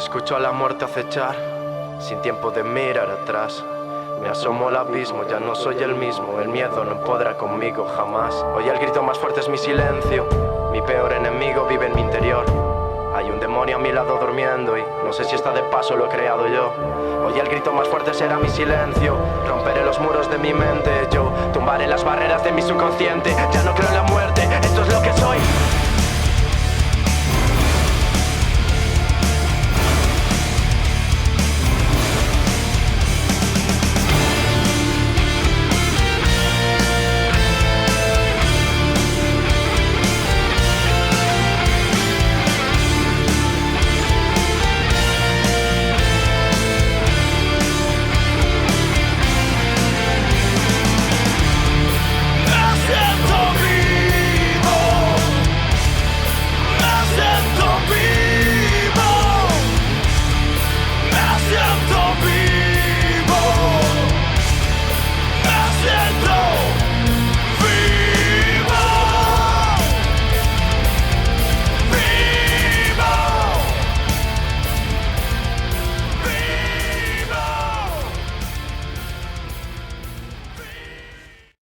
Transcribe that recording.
Escucho a la muerte acechar, sin tiempo de mirar atrás. Me asomo al abismo, ya no soy el mismo. El miedo no podrá conmigo jamás. Hoy el grito más fuerte es mi silencio. Mi peor enemigo vive en mi interior. Hay un demonio a mi lado durmiendo y no sé si está de paso, lo he creado yo. Hoy el grito más fuerte será mi silencio. Romperé los muros de mi mente, yo tumbaré las barreras de mi subconsciente. Ya no creo en la muerte, esto es lo que soy.